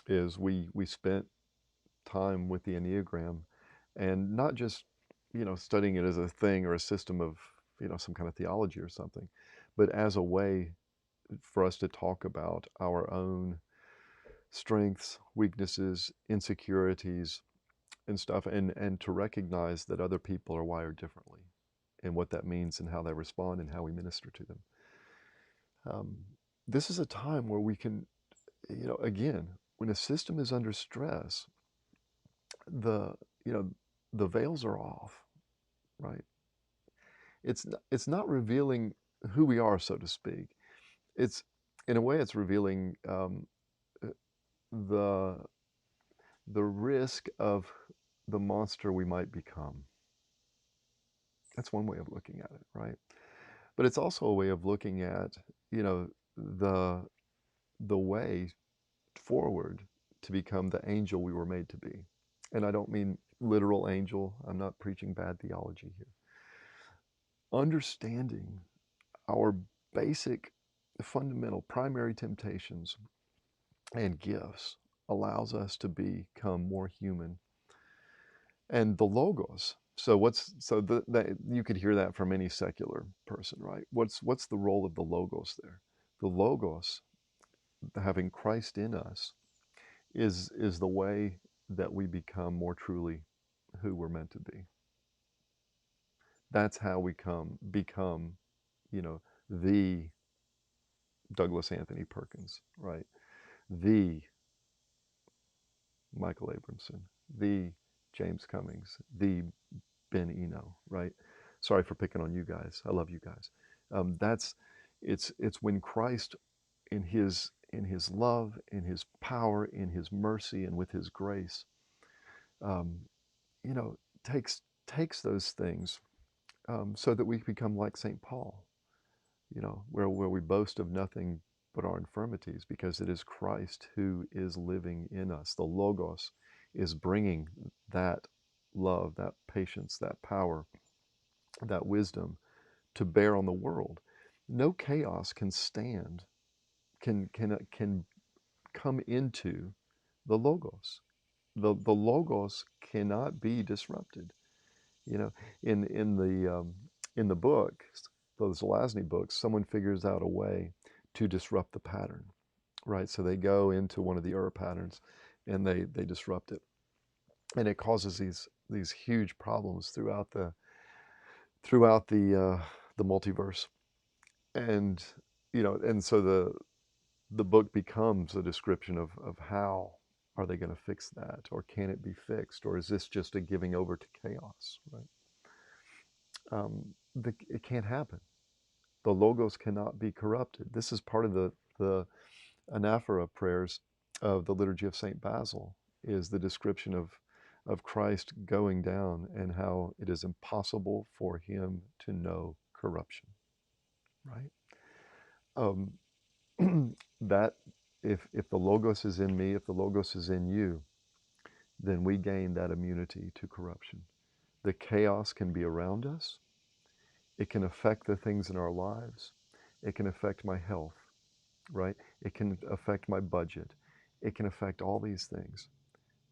Is we spent time with the Enneagram, and not just, studying it as a thing or a system of, some kind of theology or something, but as a way for us to talk about our own strengths, weaknesses, insecurities, and stuff, and to recognize that other people are wired differently, and what that means and how they respond and how we minister to them. Um, this is a time where we can, again, when a system is under stress, the you know the veils are off, right? It's not revealing who we are, so to speak. It's, in a way, it's revealing uh, the the risk of the monster we might become. That's one way of looking at it, right? But it's also a way of looking at, you know, the the way forward to become the angel we were made to be. And I don't mean literal angel. I'm not preaching bad theology here. Understanding our basic, fundamental, primary temptations and gifts allows us to become more human. And the logos. So that you could hear that from any secular person, right? What's the role of the logos there? The logos, having Christ in us, is the way that we become more truly who we're meant to be. That's how we become, you know, the Douglas Anthony Perkins, right? The Michael Abramson, the James Cummings, the Ben Eno, right? Sorry for picking on you guys. I love you guys. That's it's when Christ, in his love, in his power, in his mercy, and with his grace, um, you know, takes those things, so that we become like St. Paul, where we boast of nothing but our infirmities, because it is Christ who is living in us. The Logos is bringing that love, that patience, that power, that wisdom to bear on the world. No chaos can stand, can come into the Logos. The Logos cannot be disrupted. You know, in the book, those Zelazny books, someone figures out a way to disrupt the pattern, right? So they go into one of the patterns, and they disrupt it, and it causes these huge problems throughout the multiverse. And and so the book becomes a description of how are they going to fix that, or can it be fixed, or is this just a giving over to chaos, right? It can't happen. The logos cannot be corrupted. This is part of the anaphora prayers of the liturgy of Saint Basil, is the description of Christ going down and how it is impossible for him to know corruption, right? Um, that if the logos is in me, if the logos is in you, then we gain that immunity to corruption. The chaos can be around us. It can affect the things in our lives. It can affect my health, right? It can affect my budget. It can affect all these things,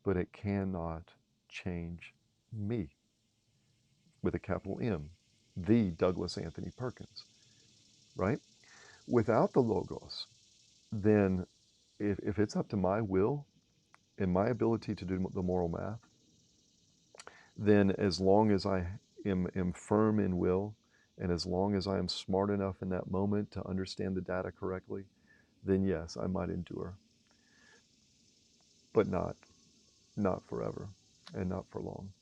but it cannot change me, with a capital M, the Douglas Anthony Perkins, right? Without the logos, then if it's up to my will and my ability to do the moral math, then as long as I am firm in will, and as long as I am smart enough in that moment to understand the data correctly, then yes, I might endure, but not forever, and not for long.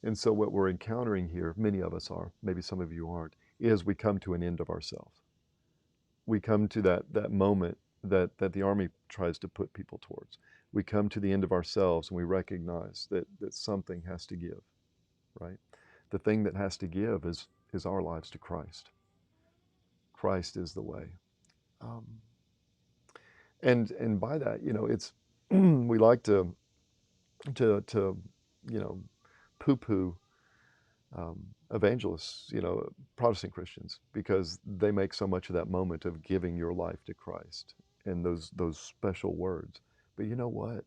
And so what we're encountering here, many of us are, maybe some of you aren't, is we come to an end of ourselves. We come to that moment that the army tries to put people towards. We come to the end of ourselves, and we recognize that something has to give, right? The thing that has to give is our lives to Christ. Christ is the way. Um, and by that, it's we like to poo-poo evangelists, Protestant Christians, because they make so much of that moment of giving your life to Christ and those special words. But you know what?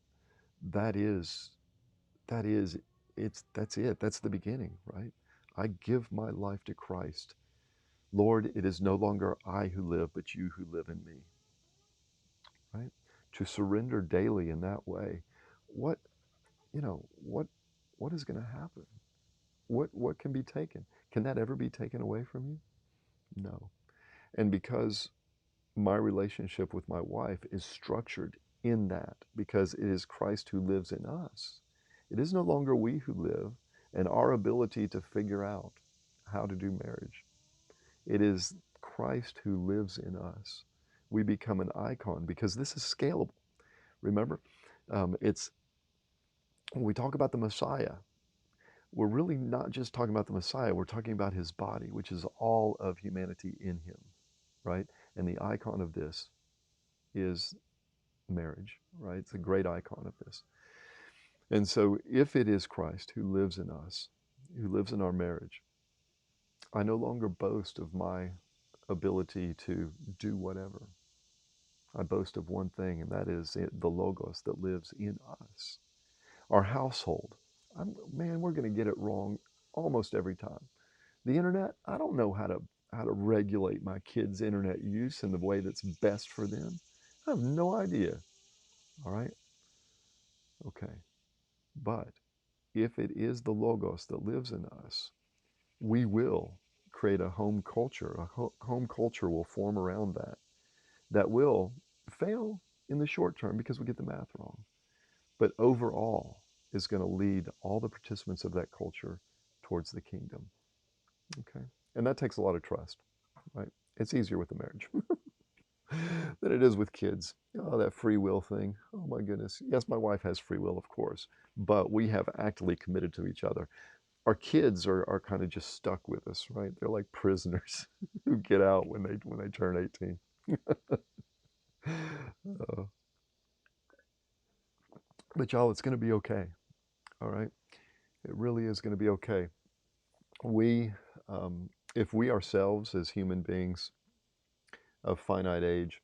That is that is, that's it. That's the beginning, right? I give my life to Christ. Lord, it is no longer I who live, but you who live in me, right? To surrender daily in that way, what, what is going to happen? What can be taken? Can that ever be taken away from you? No. And because my relationship with my wife is structured in that, because it is Christ who lives in us, it is no longer we who live and our ability to figure out how to do marriage. It is Christ who lives in us. We become an icon because this is scalable. Remember, it's when we talk about the Messiah, we're really not just talking about the Messiah, we're talking about his body, which is all of humanity in him, right? And the icon of this is marriage, right? It's a great icon of this. And so if it is Christ who lives in us, who lives in our marriage, I no longer boast of my ability to do whatever. I boast of one thing, and that is the Logos that lives in us. Our household, man, we're going to get it wrong almost every time. The internet, I don't know how to regulate my kids' internet use in the way that's best for them. I have no idea. All right? Okay. But if it is the Logos that lives in us, we will create a home culture. Home culture will form around that. That will fail in the short term because we get the math wrong. But overall is going to lead all the participants of that culture towards the kingdom. Okay. And that takes a lot of trust, right? It's easier with the marriage than it is with kids. Oh, that free will thing. Oh my goodness. Yes, my wife has free will, of course, but we have actively committed to each other. Our kids are kind of just stuck with us, right? They're like prisoners who get out when they turn 18. uh, but y'all, it's going to be okay. All right, it really is going to be okay. We, if we ourselves as human beings of finite age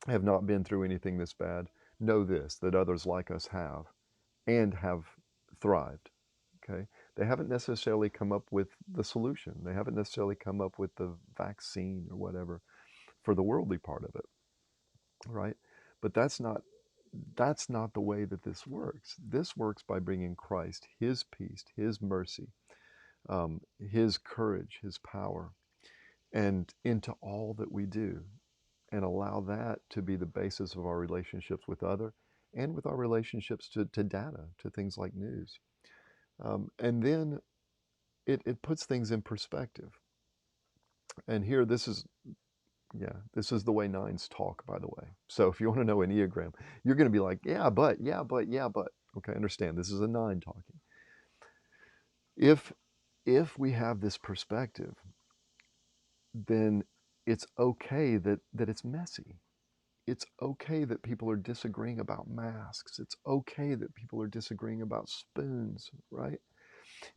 have not been through anything this bad, know this, that others like us have and have thrived. Okay, they haven't necessarily come up with the solution. They haven't necessarily come up with the vaccine or whatever for the worldly part of it, right? But that's not the way that this works. This works by bringing Christ, his peace, his mercy, his courage, his power, and into all that we do, and allow that to be the basis of our relationships with other and with our relationships to data, to things like news. And then it puts things in perspective. And here, this is the way nines talk, by the way. So if you want to know Enneagram, you're going to be like, yeah, but, yeah, but, yeah, but. Okay, understand, this is a nine talking. If we have this perspective, then it's okay that it's messy. It's okay that people are disagreeing about masks. It's okay that people are disagreeing about spoons, right?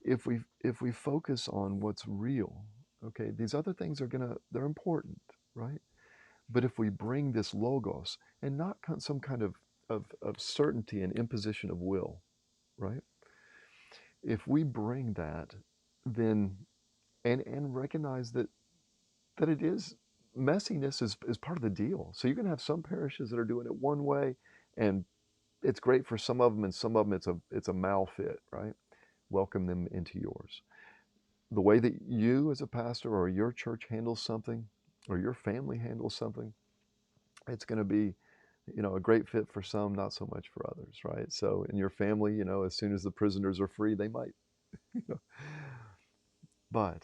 If we focus on what's real, okay, these other things they're important, right? But if we bring this logos and not some kind of certainty and imposition of will, right? If we bring that, then and recognize that it is messiness is part of the deal. So you're going to have some parishes that are doing it one way, and it's great for some of them, and some of them it's a malfit, right? Welcome them into yours. The way that you as a pastor or your church handles something, or your family handles something, it's going to be a great fit for some, not so much for others, right? So in your family, as soon as the prisoners are free, they might, you know. But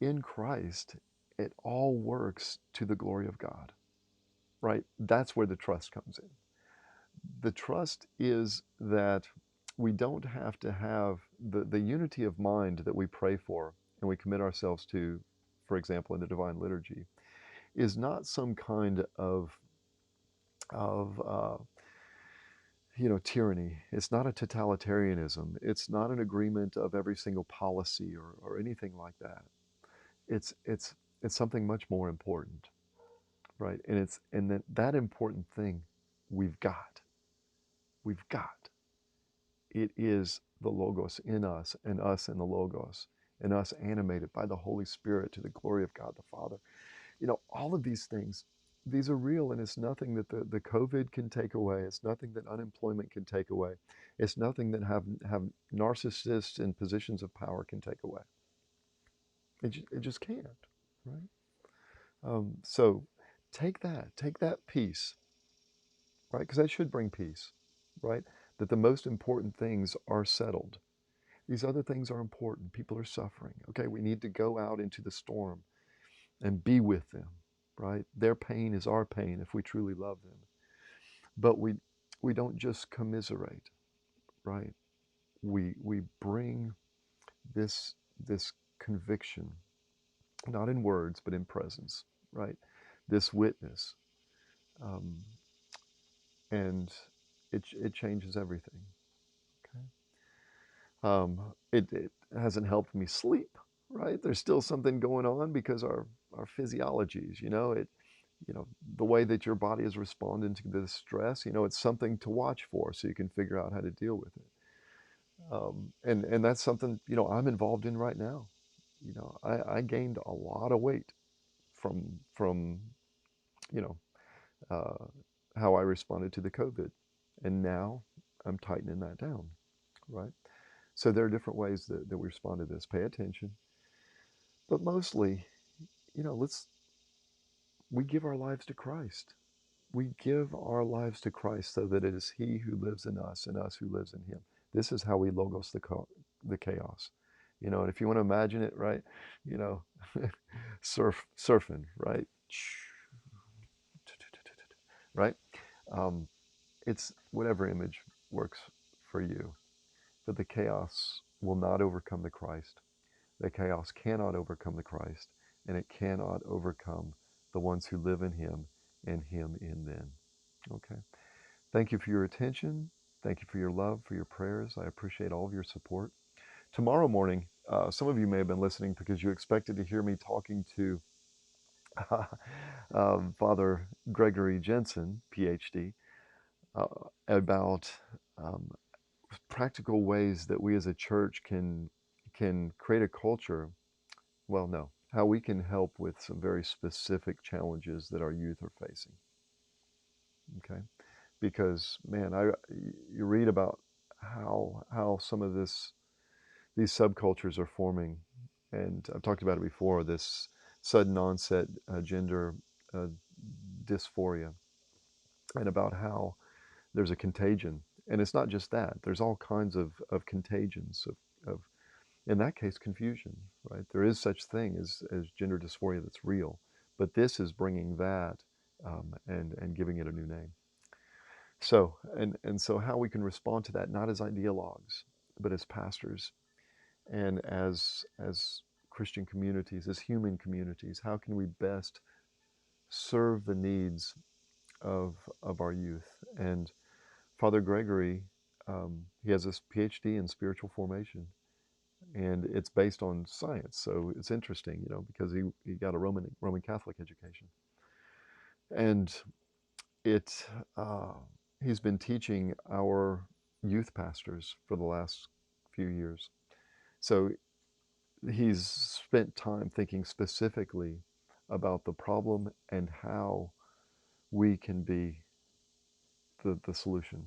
in Christ, it all works to the glory of God, right? That's where the trust comes in. The trust is that we don't have to have the unity of mind that we pray for and we commit ourselves to, for example, in the Divine Liturgy, is not some kind of tyranny. It's not a totalitarianism. It's not an agreement of every single policy or anything like that. It's something much more important, right? And that important thing we've got. We've got. it is the Logos in us and us in the Logos and us animated by the Holy Spirit to the glory of God the Father. All of these things, these are real, and it's nothing that the COVID can take away. It's nothing that unemployment can take away. It's nothing that have narcissists in positions of power can take away. It just can't, right? So take that peace, right? Because that should bring peace, right? That the most important things are settled. These other things are important. People are suffering. Okay, we need to go out into the storm and be with them, right? Their pain is our pain if we truly love them. But we don't just commiserate, right? We bring this conviction, not in words but in presence, right? This witness, um, and it changes everything. Okay, it hasn't helped me sleep, right? There's still something going on because our physiologies, the way that your body is responding to this stress, it's something to watch for so you can figure out how to deal with it. And that's something, I'm involved in right now. I gained a lot of weight from you know, uh, how I responded to the COVID. And now I'm tightening that down, right? So there are different ways that we respond to this. Pay attention. But mostly, let's we give our lives to Christ. We give our lives to Christ so that it is He who lives in us and us who lives in Him. This is how we logos the chaos. And if you want to imagine it, right, you know, surfing, right, right. Um, it's whatever image works for you, but the chaos will not overcome the Christ. The chaos cannot overcome the Christ, and it cannot overcome the ones who live in Him and Him in them. Okay. Thank you for your attention. Thank you for your love, for your prayers. I appreciate all of your support. Tomorrow morning, some of you may have been listening because you expected to hear me talking to Father Gregory Jensen, PhD, uh, about um, practical ways that we as a church can create a culture. Well, no, how we can help with some very specific challenges that our youth are facing. Okay, because man, you read about how some of these subcultures are forming, and I've talked about it before. This sudden onset gender uh, dysphoria, and about how there's a contagion, and it's not just that. There's all kinds of contagions of in that case confusion. Right? There is such thing as gender dysphoria that's real, but this is bringing that and giving it a new name. So how we can respond to that, not as ideologues, but as pastors and as Christian communities, as human communities, how can we best serve the needs of our youth? And Father Gregory, he has this PhD in spiritual formation, and it's based on science. So it's interesting, because he got a Roman Catholic education, and it he's been teaching our youth pastors for the last few years. So he's spent time thinking specifically about the problem and how we can be the solution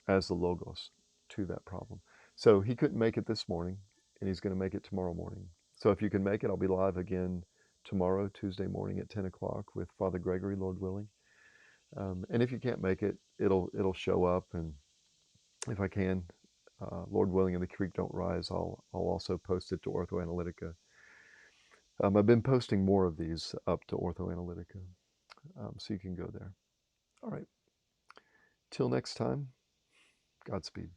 as the logos to that problem. So he couldn't make it this morning, and he's going to make it tomorrow morning. So if you can make it, I'll be live again tomorrow, Tuesday morning at 10 o'clock with Father Gregory, Lord willing. And if you can't make it, it'll show up, and if I can, Lord willing, and the creek don't rise, I'll also post it to OrthoAnalytica. I've been posting more of these up to OrthoAnalytica, so you can go there. All right. Till next time, Godspeed.